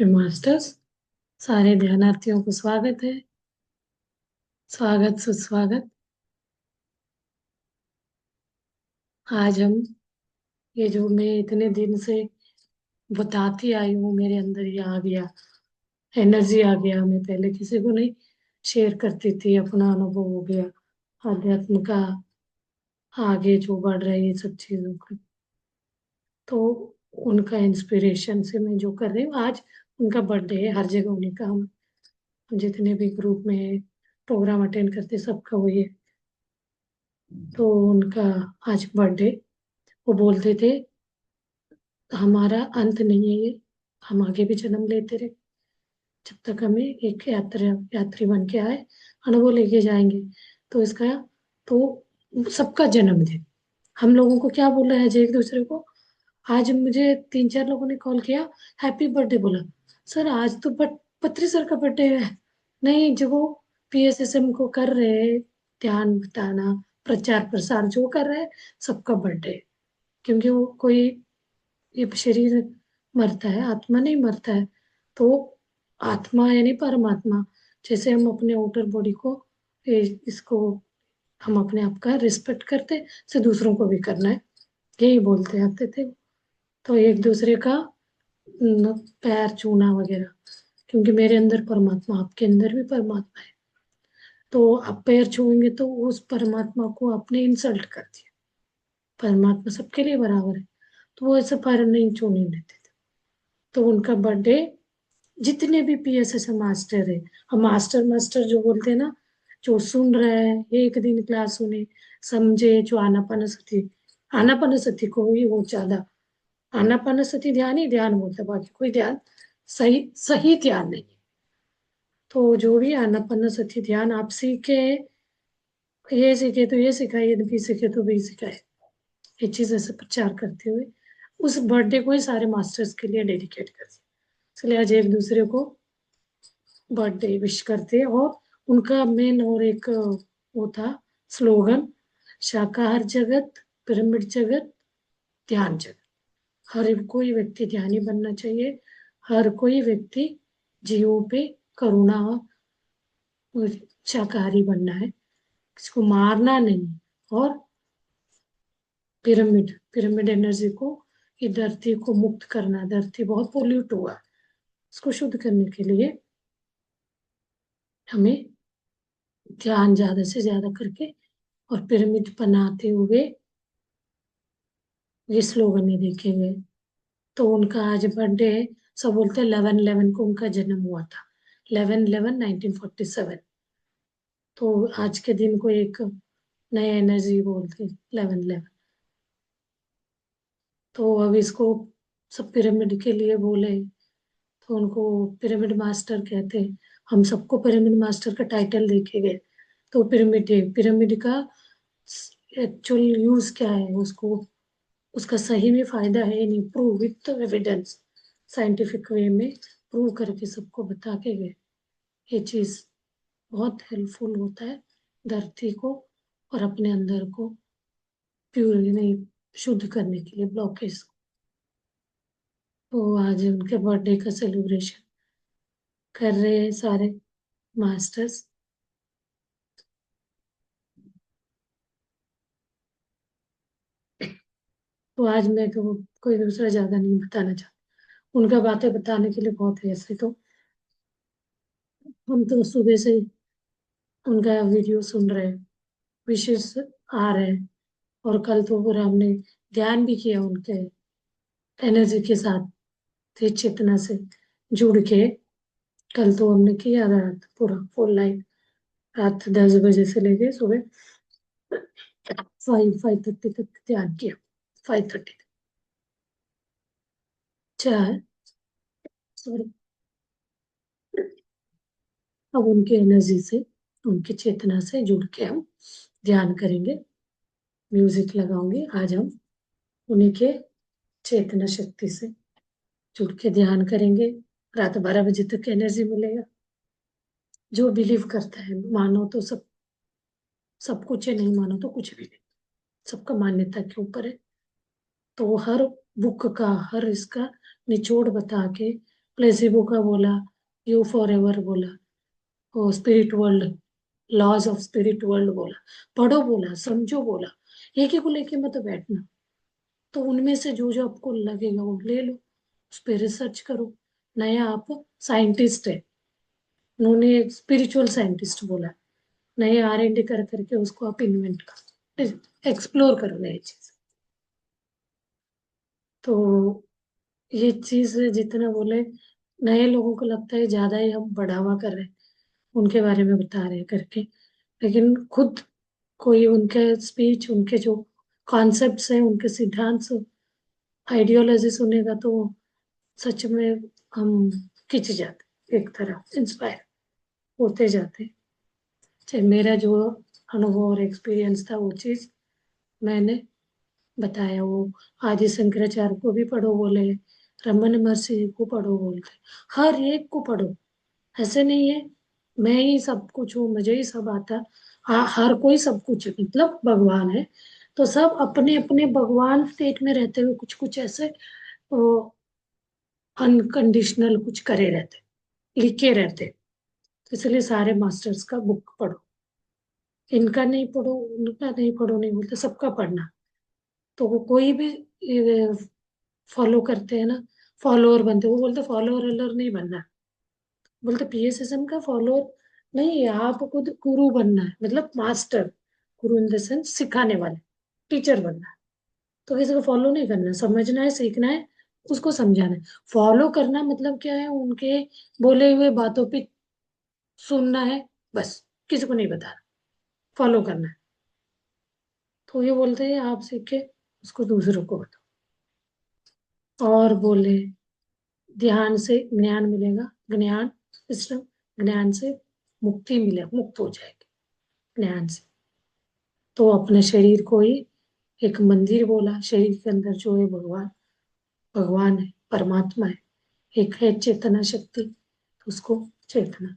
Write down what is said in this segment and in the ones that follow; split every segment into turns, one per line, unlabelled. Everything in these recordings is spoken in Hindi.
मास्टर्स, सारे ध्यानार्थियों को स्वागत है। स्वागत सुस्वागत। आज हम ये जो मैं इतने दिन से बताती आई हूँ, मेरे अंदर ये आ गया, एनर्जी आ गया। मैं पहले किसी को नहीं शेयर करती थी, अपना अनुभव हो गया आध्यात्म का, आगे जो बढ़ रहा है ये सब चीजों का। तो उनका इंस्पिरेशन से मैं जो कर रही हूँ, आज उनका बर्थडे है। हर जगह उन्हीं का हम जितने भी ग्रुप में प्रोग्राम अटेंड करते सबका वही है। तो उनका आज बर्थडे, वो बोलते थे हमारा अंत नहीं है ये, हम आगे भी जन्म लेते रहे, जब तक हमें एक यात्री बन के आए, अनुभव लेके जाएंगे। तो इसका, तो सबका जन्मदिन हम लोगों को क्या बोला है, एक दूसरे को। आज मुझे 3-4 लोगों ने कॉल किया, हैप्पी बर्थडे बोला। सर आज तो पत्री सर का बर्थडे है। नहीं, जो वो पीएसएसएम को कर रहे हैं, ध्यान बताना, प्रचार प्रसार जो कर रहे हैं, सबका बर्थडे है। क्योंकि वो कोई, ये शरीर मरता है, आत्मा नहीं मरता है। तो आत्मा यानी परमात्मा, जैसे हम अपने आउटर बॉडी को, इसको हम अपने आप का रिस्पेक्ट करते से दूसरों को भी करना है, यही बोलते आते थे। तो एक दूसरे का पैर छूना वगैरह, क्योंकि मेरे अंदर परमात्मा, आपके अंदर भी परमात्मा है। तो आप पैर छूएंगे तो उस परमात्मा को आपने इंसल्ट कर दिया। परमात्मा सबके लिए बराबर है, तो वो ऐसे पैर नहीं छूने देते थे। तो उनका बर्थडे, जितने भी पीएसएस मास्टर है, हम मास्टर मास्टर जो बोलते हैं ना, जो सुन रहे हैं, एक दिन क्लास सुने, समझे, जो आनापानसति, आनापानसति को ही वो ज्यादा, आनापानसति ध्यान ही ध्यान बोलते हैं, बाकी कोई ध्यान सही सही ध्यान नहीं है। तो जो भी आनापानसति ध्यान आप सीखे, ये सीखे तो ये सिखाए, बी सीखे तो बी सिखाए, ये चीज ऐसे प्रचार करते हुए उस बर्थडे को ही सारे मास्टर्स के लिए डेडिकेट कर दिया। इसलिए आज एक दूसरे को बर्थडे विश करते हैं। और उनका मेन और एक वो था स्लोगन, शाकाहार जगत, पिरामिड जगत, ध्यान जगत। हर कोई व्यक्ति ध्यानी बनना चाहिए, हर कोई व्यक्ति जीवों पे करुणा और शाकाहारी बनना है, किसी को मारना नहीं। और पिरामिड पिरामिड एनर्जी को, ये धरती को मुक्त करना, धरती बहुत पोल्यूट हुआ है, इसको शुद्ध करने के लिए हमें ध्यान ज्यादा से ज्यादा करके और पिरामिड बनाते हुए ये स्लोगन ही देखे गए। तो उनका आज बर्थडे है। सब बोलते हैं 11/11 को उनका जन्म हुआ था, 11/11/1947। तो आज के दिन को एक नया एनर्जी बोलते हैं, 11/11। तो अब इसको सब पिरामिड के लिए बोले, तो उनको पिरामिड मास्टर कहते हैं। हम सबको पिरामिड मास्टर का टाइटल देके गए। तो पिरामिड का एक्चुअल यूज क्या है, उसको, उसका सही में फायदा है नहीं, prove with evidence, scientific way में प्रूव करके सबको बता के गए। ये चीज बहुत हेल्पफुल होता है धरती को और अपने अंदर को प्योर नहीं, शुद्ध करने के लिए, ब्लॉकेज को। तो आज उनके बर्थडे का सेलिब्रेशन कर रहे हैं सारे मास्टर्स। तो आज मैं तो कोई दूसरा ज्यादा नहीं बताना चाहता, उनका बातें बताने के लिए बहुत है ऐसे। तो हम तो सुबह से उनका वीडियो सुन रहे हैं, विशेष आ रहे हैं। और कल तो पूरा हमने ध्यान भी किया उनके एनर्जी के साथ, थे चेतना से जुड़ के। कल तो हमने किया रात पूरा फुल नाइट, रात 10 बजे से लेके सुबह 5:30 तक ध्यान किया, 5:30 चार, सॉरी। अब उनकी एनर्जी से, उनकी चेतना से जुड़ के हम ध्यान करेंगे। म्यूजिक लगाऊंगी, आज हम उन्हीं के चेतना शक्ति से जुड़ के ध्यान करेंगे। रात 12 बजे तक एनर्जी मिलेगा। जो बिलीव करता है, मानो तो सब कुछ है, नहीं मानो तो कुछ भी नहीं, सबका मान्यता के ऊपर है। तो हर बुक का, हर इसका निचोड़ बता के प्लेसिबो का बोला, यू फॉर एवर बोला, वो spirit world, laws of spirit world बोला, पढ़ो बोला, समझो बोला, एक ही को लेके मत बैठना। तो उनमें से जो जो आपको लगेगा वो ले लो, उस पर रिसर्च करो। नया आप साइंटिस्ट है, उन्होंने स्पिरिचुअल साइंटिस्ट बोला, नए R&D कर करके उसको आप इन्वेंट करो, एक्सप्लोर करो नई चीज। तो ये चीज जितना बोले, नए लोगों को लगता है ज्यादा ही हम बढ़ावा कर रहे हैं, उनके बारे में बता रहे हैं करके, लेकिन खुद कोई उनके स्पीच, उनके जो कॉन्सेप्ट्स हैं, उनके सिद्धांत, आइडियोलॉजी सुनेगा तो सच में हम खिंच जाते, एक तरह इंस्पायर होते जाते। चाहे मेरा जो अनुभव और एक्सपीरियंस था वो चीज मैंने बताया। वो आदि शंकराचार्य को भी पढ़ो बोले, रमन महर्षि जी को पढ़ो बोलते, हर एक को पढ़ो। ऐसे नहीं है मैं ही सब कुछ हूँ, मुझे ही सब आता। हर कोई सब कुछ है, मतलब भगवान है, तो सब अपने अपने भगवान स्टेट में रहते हुए कुछ कुछ ऐसे अनकंडीशनल कुछ करे रहते, लिखे रहते। तो इसलिए सारे मास्टर्स का बुक पढ़ो, इनका नहीं पढ़ो उनका नहीं पढ़ो नहीं बोलते, सबका पढ़ना। तो वो कोई भी फॉलो करते हैं ना, फॉलोअर बनते, वो बोलते फॉलोअर अलर नहीं बनना, बोलते PSSM का फॉलोअर नहीं है, आप खुद गुरु बनना है, मतलब master, Guru in the sense सिखाने वाले, टीचर बनना है। तो किसी को फॉलो नहीं करना, समझना है, सीखना है, उसको समझाना है। फॉलो करना मतलब क्या है, उनके बोले हुए बातों पे सुनना है, बस, किसी को नहीं बताना, फॉलो करना है। तो ये बोलते हैं आप सीखे उसको दूसरों को बताओ। और बोले ध्यान से ज्ञान मिलेगा, ज्ञान सिस्टम, ज्ञान से मुक्ति मिलेगा, मुक्त हो जाएगी ज्ञान से। तो अपने शरीर को ही एक मंदिर बोला, शरीर के अंदर जो है भगवान, भगवान है, परमात्मा है, एक है चेतना शक्ति, तो उसको चेतना।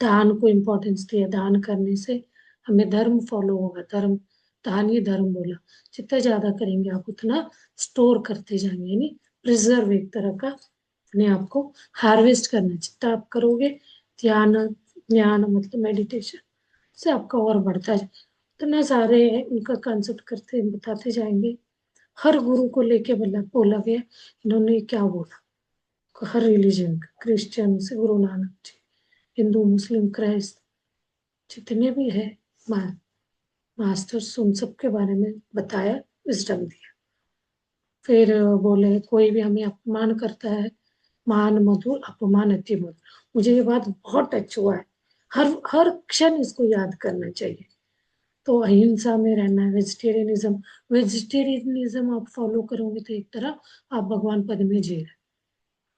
दान को इम्पोर्टेंस दिया, दान करने से हमें धर्म फॉलो होगा, धर्म, दान ही धर्म बोला। जितना ज्यादा करेंगे आप उतना स्टोर करते जाएंगे, यानी प्रिजर्व, एक तरह का अपने आप को हार्वेस्ट करना। जितना आप करोगे ध्यान, ज्ञान मतलब मेडिटेशन से आपका और बढ़ता जाए। इतना सारे हैं, उनका कंसेप्ट करते बताते जाएंगे। हर गुरु को लेके बोला बोला गया, इन्होंने क्या बोला, हर रिलीजन का, क्रिश्चियन से गुरु नानक जी, हिंदू मुस्लिम क्राइस्ट, जितने भी है मा, मास्टर्स, उन सब के बारे में बताया, विजडम दिया। फिर बोले कोई भी हमें अपमान करता है, मान मधुर अपमान अति मधुर। मुझे ये बात बहुत टच हुआ है, हर हर क्षण इसको याद करना चाहिए। तो अहिंसा में रहना है, वेजिटेरियनिज्म, वेजिटेरियनिज्म आप फॉलो करोगे तो एक तरह आप भगवान पद में जी रहे,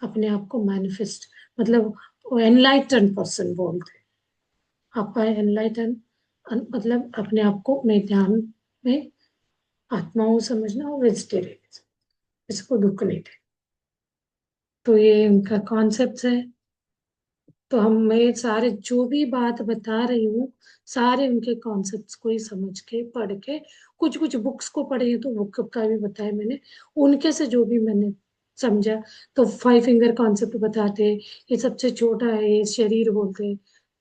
अपने आप को मैनिफेस्ट, मतलब एनलाइटन पर्सन बोलते हैं। आपका एनलाइटन मतलब अपने आप को मैं ध्यान में आत्माओं समझना, और वेजिटेरियनिज्म, इसको दुख नहीं दे। तो ये उनका कॉन्सेप्ट है। तो हम, मैं सारे जो भी बात बता रही हूँ, सारे उनके कॉन्सेप्ट्स को ही समझ के पढ़ के, कुछ कुछ बुक्स को पढ़े हैं तो बुक का भी बताया मैंने, उनके से जो भी मैंने समझा। तो 5 फिंगर कॉन्सेप्ट बताते हैं, ये सबसे छोटा है, ये शरीर बोलते हैं,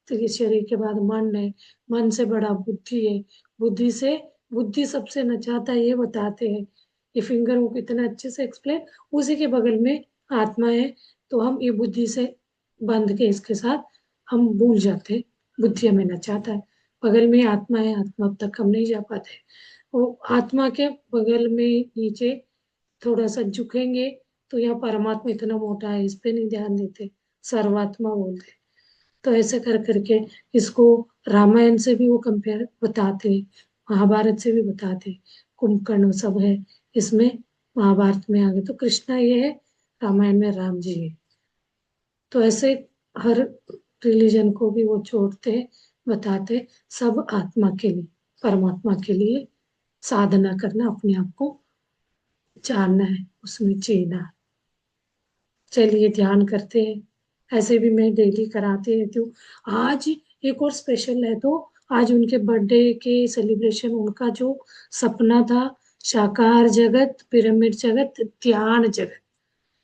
तो ये शरीर के बाद मन है, मन से बड़ा बुद्धि है, बुद्धि से, बुद्धि सबसे नचाता है, ये बताते हैं। ये फिंगर वो कितना अच्छे से एक्सप्लेन, उसी के बगल में आत्मा है। तो हम ये बुद्धि से बंध के इसके साथ हम भूल जाते, बुद्धि हमें नचाता है। बगल में आत्मा है, आत्मा अब तक हम नहीं जा पाते। वो आत्मा के बगल में नीचे थोड़ा सा झुकेंगे तो यहाँ परमात्मा इतना मोटा है, इस पे नहीं ध्यान देते, सर्वात्मा बोलते। तो ऐसे कर करके इसको रामायण से भी वो कंपेयर बताते, महाभारत से भी बताते, कुंभकर्ण सब है इसमें, महाभारत में आगे तो कृष्णा ये है, रामायण में राम जी है। तो ऐसे हर रिलीजन को भी वो छोड़ते, बताते, सब आत्मा के लिए, परमात्मा के लिए साधना करना, अपने आप को जानना है, उसमें जीना है। चलिए ध्यान करते हैं, ऐसे भी मैं डेली कराती रहती हूँ। आज एक और स्पेशल है, तो आज उनके बर्थडे के सेलिब्रेशन, उनका जो सपना था, साकार जगत, पिरामिड जगत, ध्यान जगत,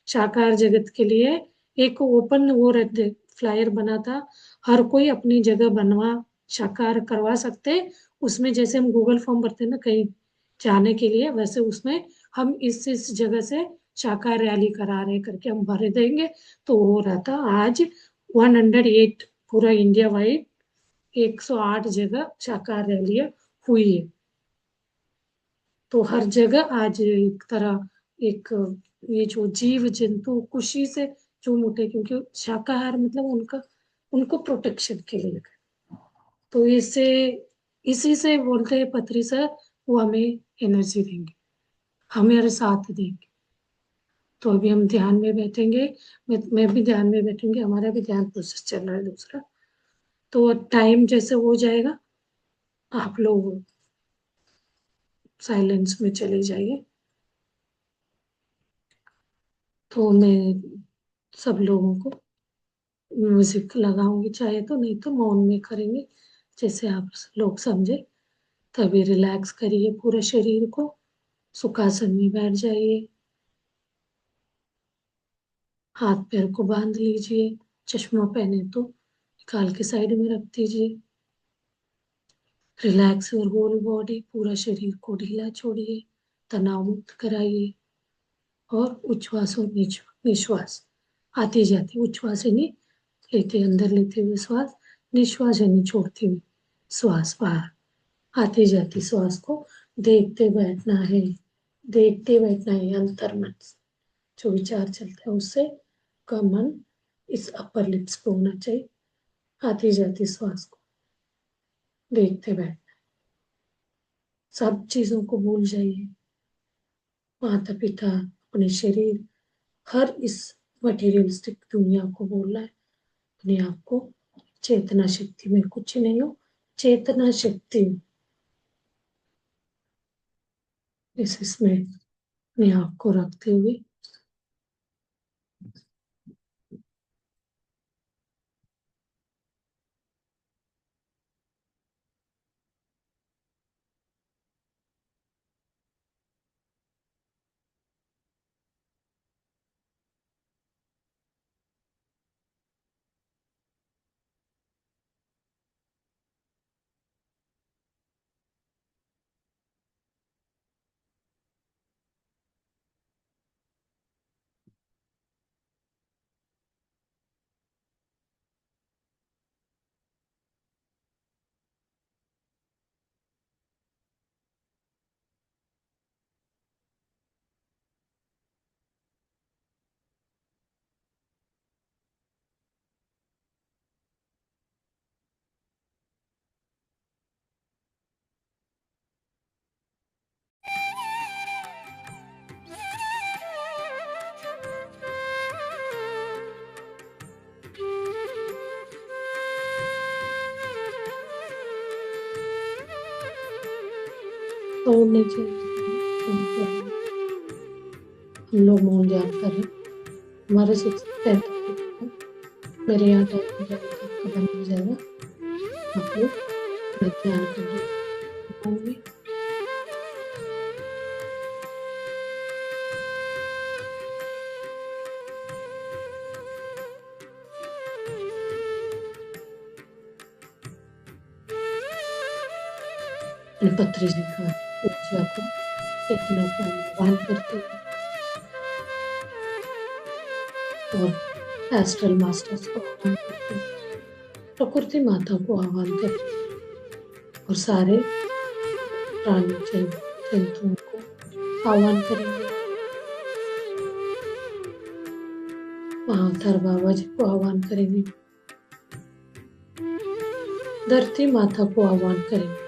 साकार जगत के लिए एक ओपन वो रहते फ्लायर बना था, हर कोई अपनी जगह बनवा साकार करवा सकते। उसमें जैसे हम गूगल फॉर्म भरते हैं ना कहीं जाने के लिए, वैसे उसमें हम इस जगह से साकार रैली करा रहे करके हम भर देंगे। तो हो रहा था आज 108 पूरा इंडिया वाइड 108 जगह साकार रैलियां हुई है। तो हर जगह आज एक तरह एक ये जो जीव जंतु खुशी से झूम उठे, क्योंकि शाकाहार मतलब उनका उनको प्रोटेक्शन के लिए। तो इससे इसी से बोलते हैं पत्री सर, वो हमें एनर्जी देंगे, हमारे साथ देंगे। तो अभी हम ध्यान में बैठेंगे, मैं भी ध्यान में बैठूंगी, हमारा भी ध्यान प्रोसेस चल रहा है दूसरा। तो टाइम जैसे हो जाएगा आप लोग साइलेंस में चले जाइए। तो मैं सब लोगों को म्यूजिक लगाऊंगी, चाहे तो, नहीं तो मौन में करेंगे, जैसे आप लोग समझे। तभी रिलैक्स करिए पूरे शरीर को, सुखासन में बैठ जाइए, हाथ पैर को बांध लीजिए, चश्मा पहने तो निकाल के साइड में रख दीजिए। रिलैक्स और होल बॉडी, पूरा शरीर को ढीला छोड़िए, तनाव मुक्त कराइए। और उच्छ्वास और निश्वास, आते जाते उच्छ्वास यानी लेते अंदर लेते हुए श्वास, निश्वास यानी छोड़ते हुए श्वास बाहर। आते जाते श्वास को देखते बैठना है, देखते बैठना है। अंतर मन जो विचार चलता है उससे का मन इस अपर लिप्स पे होना चाहिए। आती जाती श्वास को देखते बैठना, सब चीजों को भूल जाइए, माता पिता, अपने शरीर, हर इस मटेरियलिस्टिक दुनिया को बोलना है अपने आप को। चेतना शक्ति में कुछ नहीं हो, चेतना शक्ति हूँ। इसमें अपने आप को रखते हुए तोड़ने चाहिए। हम लोग मौन ध्यान कर रहे हैं, हमारे 6:33 मेरे यहाँ टाइम हो जाएगा, आपका बंद हो जाएगा। आप लोग ध्यान कर रहे हैं। पत्री जी का ऊर्जा को चेतना को आह्वान करते हैं और एस्ट्रल मास्टर्स को आह्वान करते हैं, प्रकृति माता को आह्वान करते हैं और सारे प्राणी जंतुओं को आह्वान करेंगे। महाअवतार बाबा जी को आह्वान करेंगे, धरती माता को आह्वान करेंगे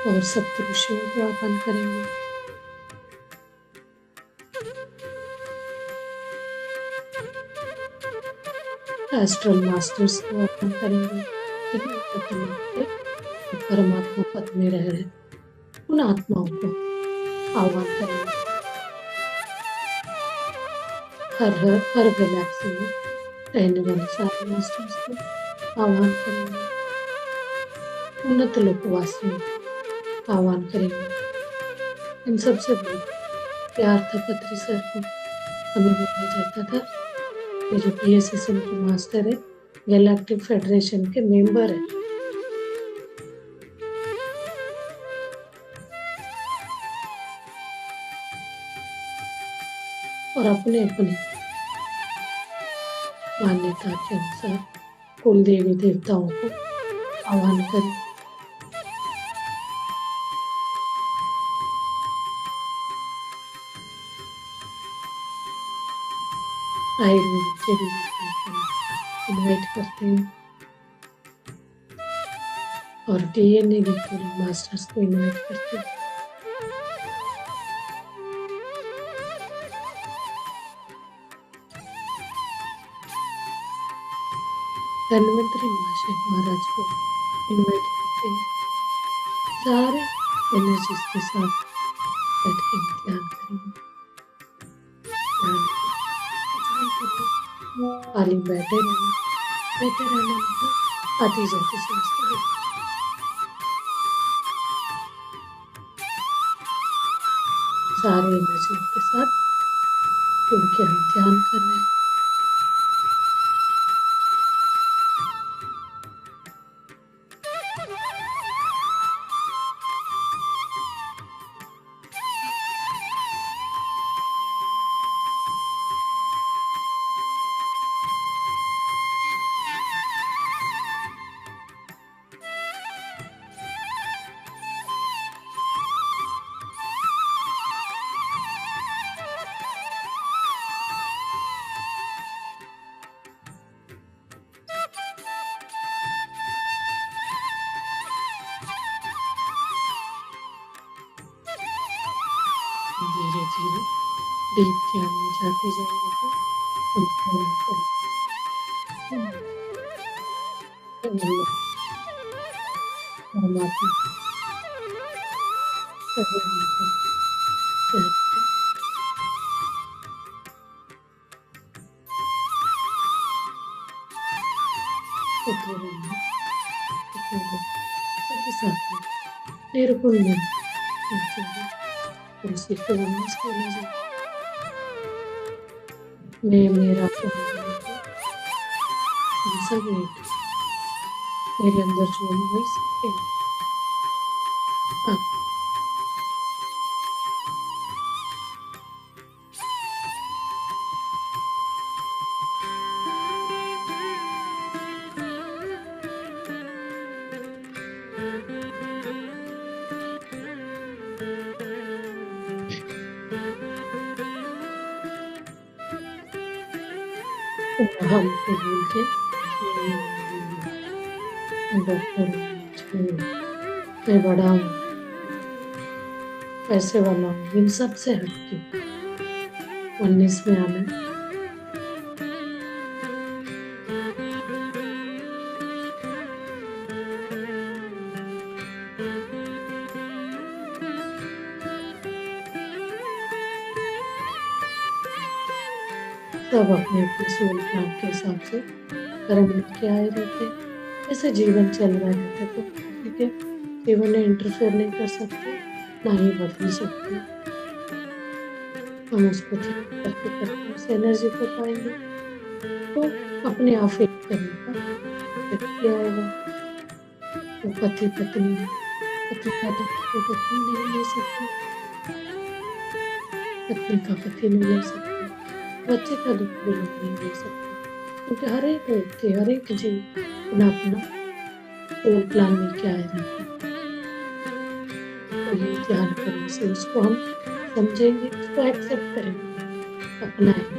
और सप्तऋषियों को आह्वान करेंगे। एस्ट्रल मास्टर्स को आह्वान करेंगे, परमात्मा पद में रह रहे उन आत्माओं को आह्वान करेंगे। हर गैलेक्सी में रहने वाले सारे मास्टर्स को आह्वान करेंगे, उन्नत लोकवासियों को आह्वान करेंगे। इन सबसे बड़ी प्यार था पत्री सर को। हमें बोला जाता था ये जो पीएसएसएम के मास्टर है, गैलेक्टिक फेडरेशन के मेंबर है। और अपने अपने मान्यता के अनुसार कुल देवी देवताओं को आह्वान करें। आयुर्वेदिक जड़ी बूटियों को इनवाइट करते हैं और डीएनए डिकोडिंग मास्टर्स को इनवाइट करते हैं। धन्वंतरी महाराज को इनवाइट करते हैं। सारे एनर्जीज के साथ बैठ के ध्यान करेंगे। ध्यान कुछ नहीं करना, खाली बैठे रहना। बैठे रहना मतलब आती जाती सांस लेना। सारे एनर्जी के साथ जुड़ के हम ध्यान कर रहे हैं। धीरे धीरे डीप ध्यान में जाते जाएंगे तो हम परमात्मा सभी साथ में निर्गुण मन उसी को मैं मेरा सब एक मेरे अंदर जो वही सकते हैं। हमको भूल के डॉक्टर मैं बड़ा हूँ, पैसे वाला हूँ, इन सब से हटके 19 में आना। सब अपने अपने सोल प्लान के हिसाब से कर्म लेके आए रहते। जैसे जीवन चल रहा रहता तो किसी के जीवन में इंटरफेयर नहीं कर सकते, ना ही बदल सकते। हम उसको करते करते उस एनर्जी को पाएंगे तो अपने आप एक करने का व्यक्ति आएगा। वो पति पत्नी पति का तो पत्नी नहीं ले सकती, पत्नी का पति नहीं ले सकती, बच्चे का दुख भी लोग नहीं ले सकते, क्योंकि हर एक व्यक्ति हर एक जीव अपना अपना सोल प्लान लेके आए रहते हैं। तो ये ध्यान करने से उसको हम समझेंगे, उसको एक्सेप्ट करेंगे, अपनाएंगे।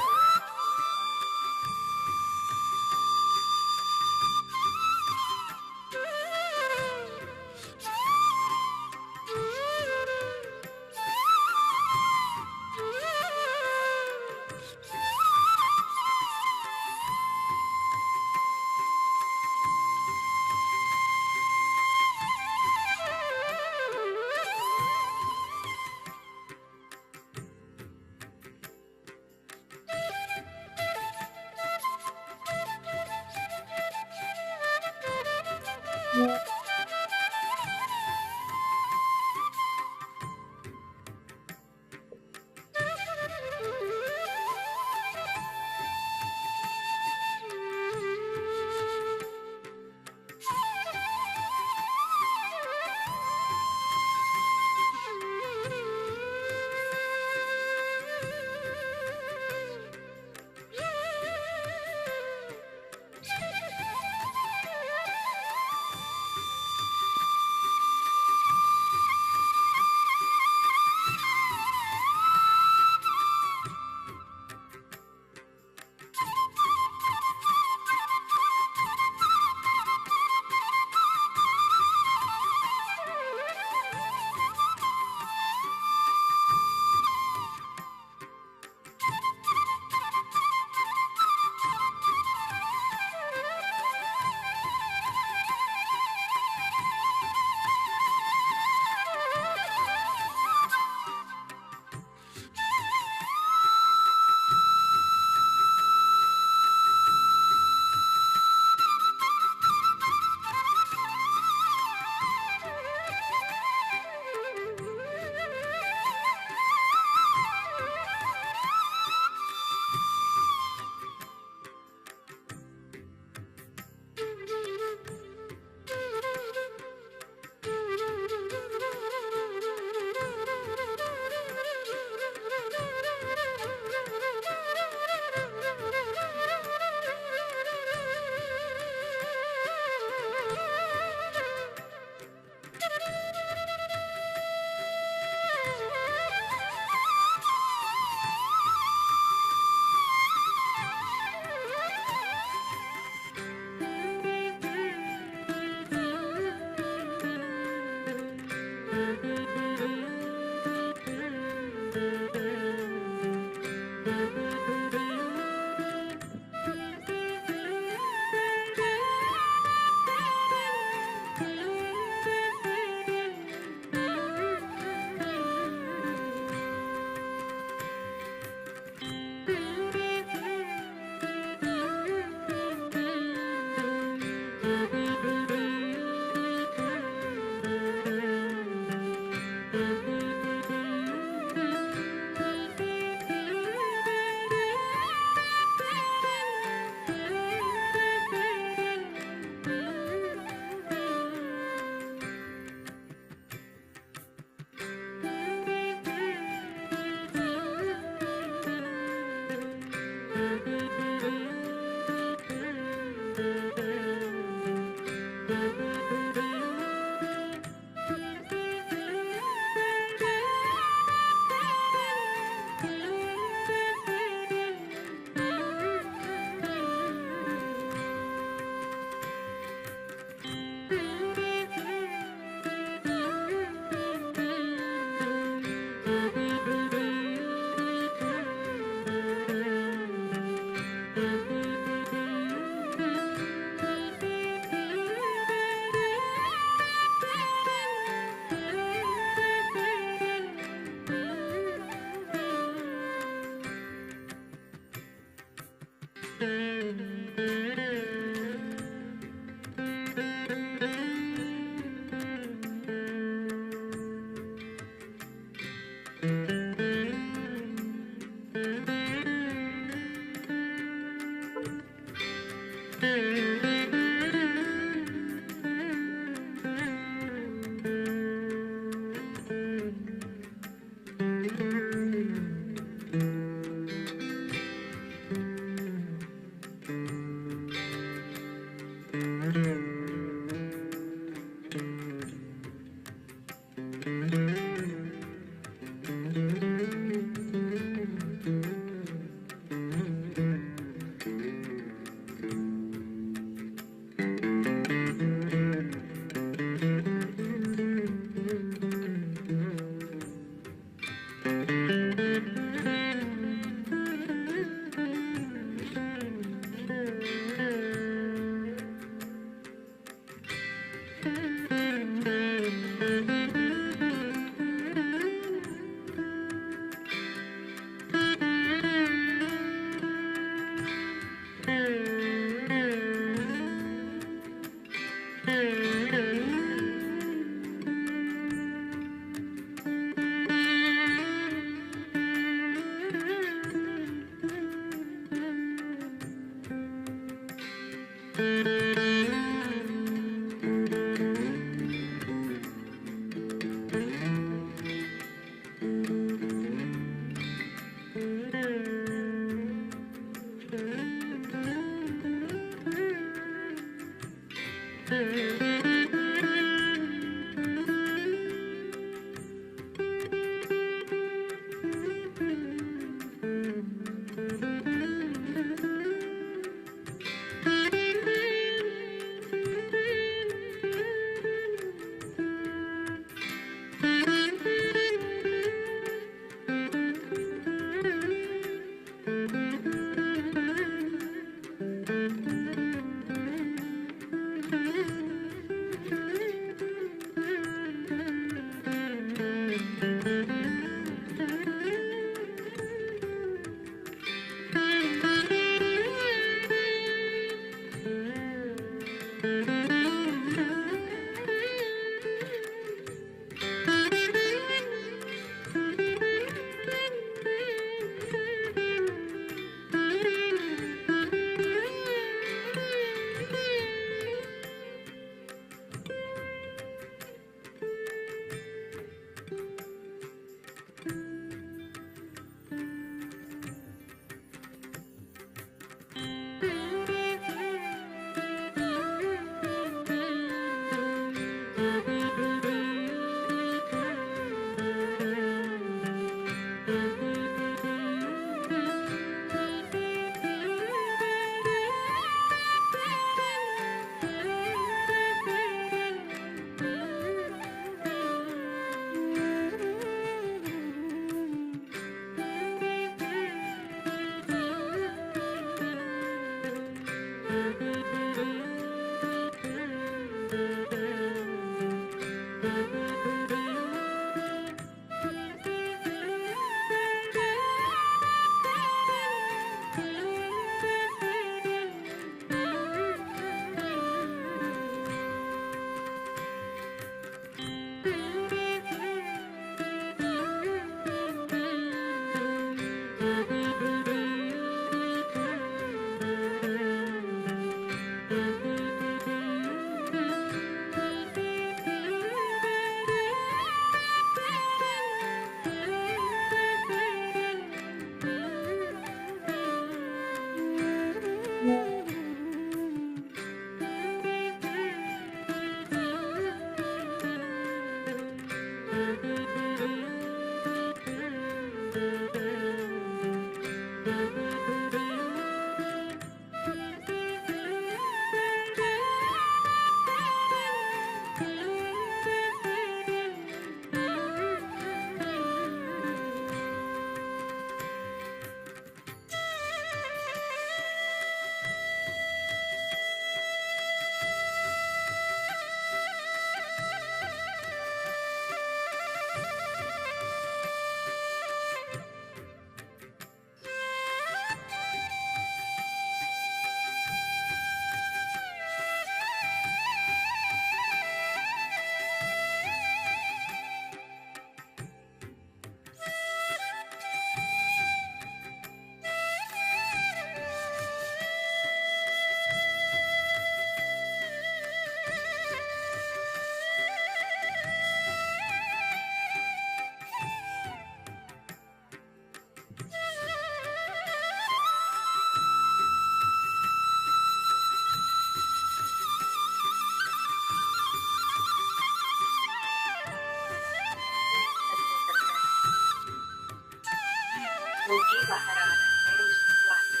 बाहर आ रहा है उसको आने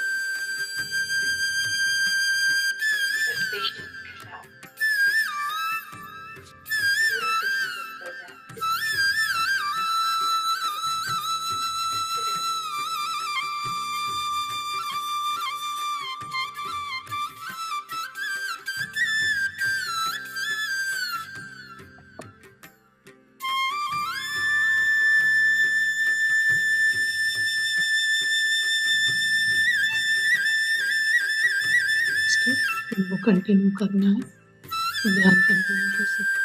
पेशेंस के साथ पूरी तरीके से निकल जाए।
स्टेप वो कंटिन्यू करना है, ध्यान कंटिन्यू कर सकते हैं।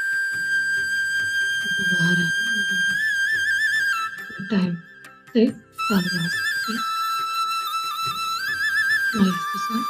बाहर आना टाइम से बाहर आ सकते हैं स्माइल के साथ।